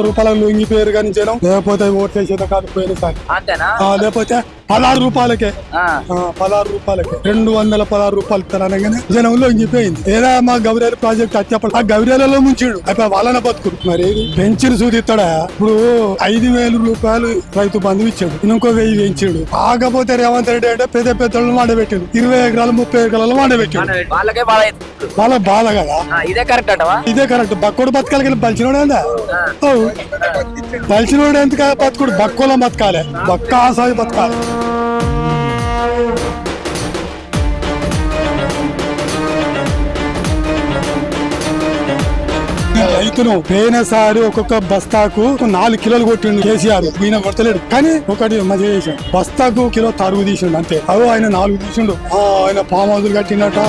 రూపాయలకు లొంగిపోయారు కానీ జనం, లేకపోతే ఓట్లు వేసేది కాదు పోయినసారి. అంతేనా? లేకపోతే 16 రూపాయలకే 216 రూపాయలు ఇస్తారనగానే జనం లొంగిపోయింది. ఏదా మా గౌరేలు ప్రాజెక్ట్ వచ్చేప్పుడు ఆ గౌరేలలో ముంచాడు అయిపోయి వాళ్ళని బతుకుడు. మరి పెంచిన సూది ఇస్తాడా? ఇప్పుడు 5,000 రూపాయలు రైతు బంధువు ఇచ్చాడు, ఇంకో 1000 పెంచాడు. కాకపోతే రేవంత్ రెడ్డి అంటే పెద్ద పెద్దలను వాడబెట్టాడు, 20 ఎకరాలు 30 ఎకరాలు వాడబెట్టాడు. వాళ్ళ బాధ కదా. ఇదే కరెక్ట్ అంటవా? ఇదే కరెక్ట్. బక్కోడు బతకాలి, బలిచినోడే బలిచినోడు ఎంత బతుకుడు, బక్కోలో బతకాలి, బక్క ఆసాగి బతకాలి. రైతును పోయినసారి ఒక్కొక్క బస్తాకు 4 కిలోలు కొట్టిండు కేసీఆర్, ఈయన కొడతలేడు. కానీ ఒకటి మధ్య చేసాడు, బస్తాకు కిలో తరుగు తీసిండు అంతే. అవి ఆయన 4 తీసిండు. ఆయన ఫామ్ హౌస్ కట్టినట.